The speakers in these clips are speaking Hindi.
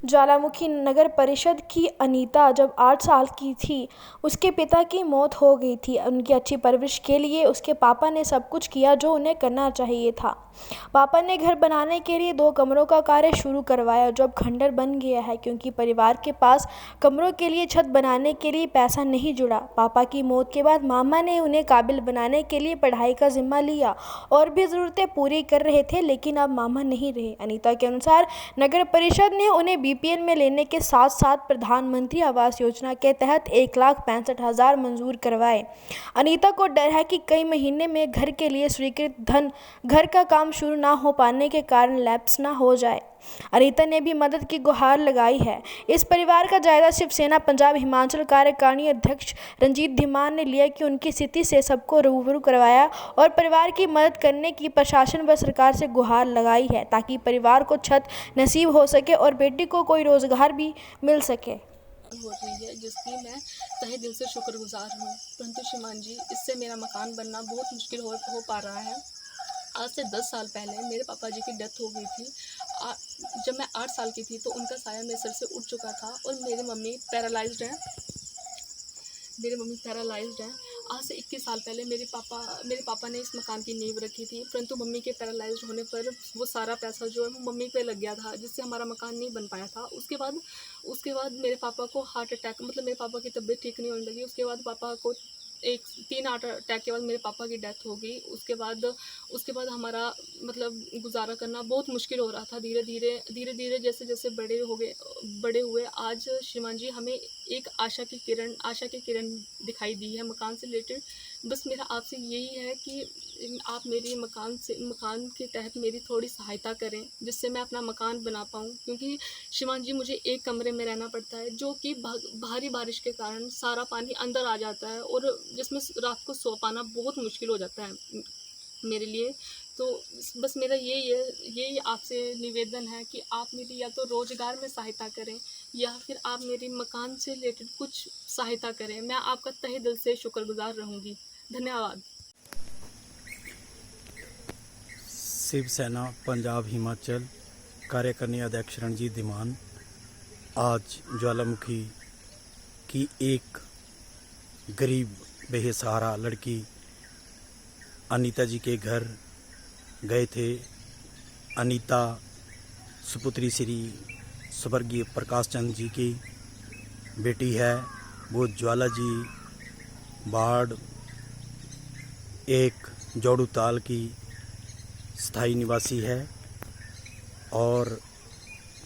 ज्वालामुखी नगर परिषद की अनीता जब 8 साल की थी, उसके पिता की मौत हो गई थी। उनकी अच्छी परवरिश के लिए उसके पापा ने सब कुछ किया जो उन्हें करना चाहिए था। पापा ने घर बनाने के लिए 2 कमरों का कार्य शुरू करवाया जो अब खंडर बन गया है क्योंकि परिवार के पास कमरों के लिए छत बनाने के लिए पैसा नहीं जुड़ा। पापा की मौत के बाद मामा ने उन्हें काबिल बनाने के लिए पढ़ाई का जिम्मा लिया और भी ज़रूरतें पूरी कर रहे थे, लेकिन अब मामा नहीं रहे। अनीता के अनुसार नगर परिषद ने उन्हें बीपीएल में लेने के साथ साथ प्रधानमंत्री आवास योजना के तहत 1,65,000 मंजूर करवाए। अनीता को डर है कि कई महीने में घर के लिए स्वीकृत धन घर का काम शुरू ना हो पाने के कारण लैप्स ना हो जाए। अनीता ने भी मदद की गुहार लगाई है। इस परिवार का जायजा शिवसेना पंजाब हिमाचल कार्यकारिणी अध्यक्ष रंजीत धीमान ने लिया कि उनकी स्थिति से सबको रूबरू करवाया और परिवार की मदद करने की प्रशासन व सरकार से गुहार लगाई है ताकि परिवार को छत नसीब हो सके और बेटी को कोई रोजगार भी मिल सके। हो रही है जिसकी मैं तहे दिल से शुक्रगुजार हूँ। परंतु श्रीमान जी, इससे मेरा मकान बनना बहुत मुश्किल हो पा रहा है। आज से 10 साल पहले मेरे पापा जी की डेथ हो गई थी। जब मैं 8 साल की थी तो उनका साया मेरे सर से उठ चुका था और मेरी मम्मी पैरालाइज्ड हैं। आज से 21 साल पहले मेरे पापा ने इस मकान की नींव रखी थी, परंतु मम्मी के पैरालाइज्ड होने पर वो सारा पैसा जो है वो मम्मी पे लग गया था, जिससे हमारा मकान नहीं बन पाया था। उसके बाद मेरे पापा को हार्ट अटैक, मतलब मेरे पापा की तबीयत ठीक नहीं होने लगी। उसके बाद पापा को 3 हार्ट अटैक के बाद मेरे पापा की डेथ हो गई। उसके बाद हमारा मतलब गुजारा करना बहुत मुश्किल हो रहा था। धीरे धीरे जैसे जैसे बड़े हुए आज श्रीमान जी हमें एक आशा की किरण दिखाई दी है मकान से रिलेटेड। बस मेरा आपसे यही है कि आप मेरी मकान के तहत मेरी थोड़ी सहायता करें, जिससे मैं अपना मकान बना पाऊँ। क्योंकि श्रीमान जी मुझे एक कमरे में रहना पड़ता है, जो कि भारी बारिश के कारण सारा पानी अंदर आ जाता है और जिसमें रात को सो पाना बहुत मुश्किल हो जाता है मेरे लिए। तो बस मेरा यही आपसे निवेदन है कि आप मेरी या तो रोज़गार में सहायता करें या फिर आप मेरी मकान से रिलेटेड कुछ सहायता करें। मैं आपका तहे दिल से शुक्रगुजार रहूँगी। धन्यवाद। शिवसेना पंजाब हिमाचल कार्यकारिणी अध्यक्ष रंजीत धीमान आज ज्वालामुखी की एक गरीब बेसहारा लड़की अनीता जी के घर गए थे। अनीता सुपुत्री श्री स्वर्गीय प्रकाश चंद जी की बेटी है। वो ज्वाला जी बाढ़ एक जोड़ू ताल की स्थायी निवासी है और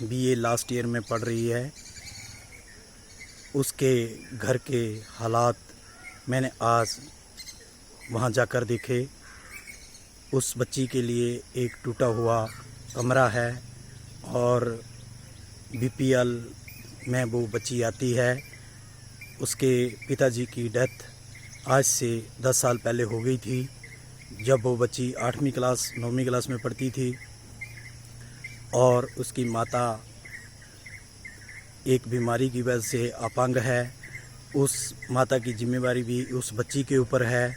बीए लास्ट ईयर में पढ़ रही है। उसके घर के हालात मैंने आज वहाँ जाकर देखे। उस बच्ची के लिए एक टूटा हुआ कमरा है और बीपीएल में वो बच्ची आती है। उसके पिताजी की डेथ आज से 10 साल पहले हो गई थी, जब वो बच्ची 8वीं क्लास 9वीं क्लास में पढ़ती थी और उसकी माता एक बीमारी की वजह से अपंग है। उस माता की जिम्मेवारी भी उस बच्ची के ऊपर है।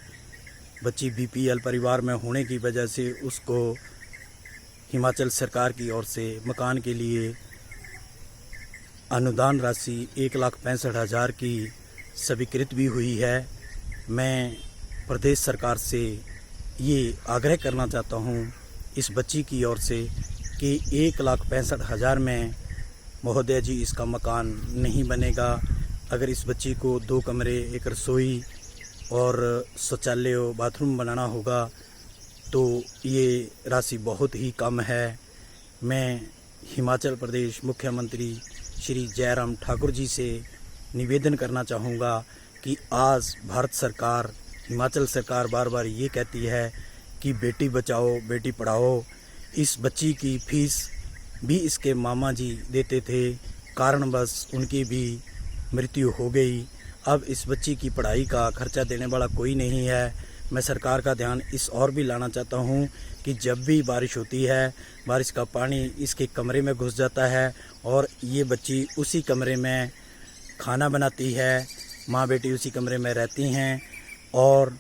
बच्ची बीपीएल परिवार में होने की वजह से उसको हिमाचल सरकार की ओर से मकान के लिए अनुदान राशि 1,65,000 की स्वीकृत भी हुई है। मैं प्रदेश सरकार से ये आग्रह करना चाहता हूँ इस बच्ची की ओर से कि 1,65,000 में महोदय जी इसका मकान नहीं बनेगा। अगर इस बच्ची को 2 कमरे, एक रसोई और शौचालय बाथरूम बनाना होगा तो ये राशि बहुत ही कम है। मैं हिमाचल प्रदेश मुख्यमंत्री श्री जयराम ठाकुर जी से निवेदन करना चाहूँगा कि आज भारत सरकार, हिमाचल सरकार बार बार ये कहती है कि बेटी बचाओ बेटी पढ़ाओ। इस बच्ची की फीस भी इसके मामा जी देते थे, कारणवश उनकी भी मृत्यु हो गई। अब इस बच्ची की पढ़ाई का खर्चा देने वाला कोई नहीं है। मैं सरकार का ध्यान इस और भी लाना चाहता हूँ कि जब भी बारिश होती है, बारिश का पानी इसके कमरे में घुस जाता है और ये बच्ची उसी कमरे में खाना बनाती है, माँ बेटी उसी कमरे में रहती हैं और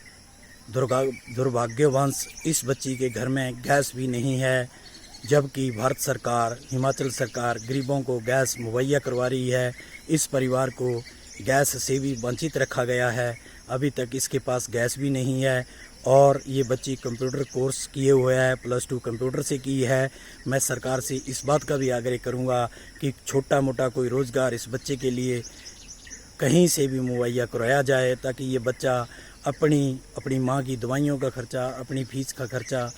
दुर्भाग्यवश इस बच्ची के घर में गैस भी नहीं है। जबकि भारत सरकार, हिमाचल सरकार गरीबों को गैस मुहैया करवा रही है। इस परिवार को गैस से भी वंचित रखा गया है। अभी तक इसके पास गैस भी नहीं है और ये बच्ची कंप्यूटर कोर्स किए हुए है, +2 कंप्यूटर से की है। मैं सरकार से इस बात का भी आग्रह करूँगा कि छोटा मोटा कोई रोज़गार इस बच्चे के लिए कहीं से भी मुहैया करवाया जाए, ताकि ये बच्चा अपनी माँ की दवाइयों का खर्चा, अपनी फीस का खर्चा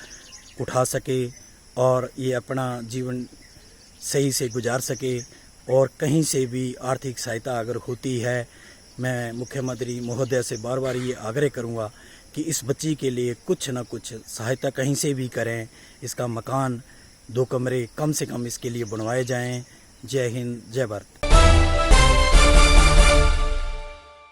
उठा सके और ये अपना जीवन सही से गुजार सके। और कहीं से भी आर्थिक सहायता अगर होती है, मैं मुख्यमंत्री महोदय से बार बार ये आग्रह करूँगा कि इस बच्ची के लिए कुछ न कुछ सहायता कहीं से भी करें। इसका मकान 2 कमरे कम से कम इसके लिए बनवाए जाएं। जय हिंद, जय भारत।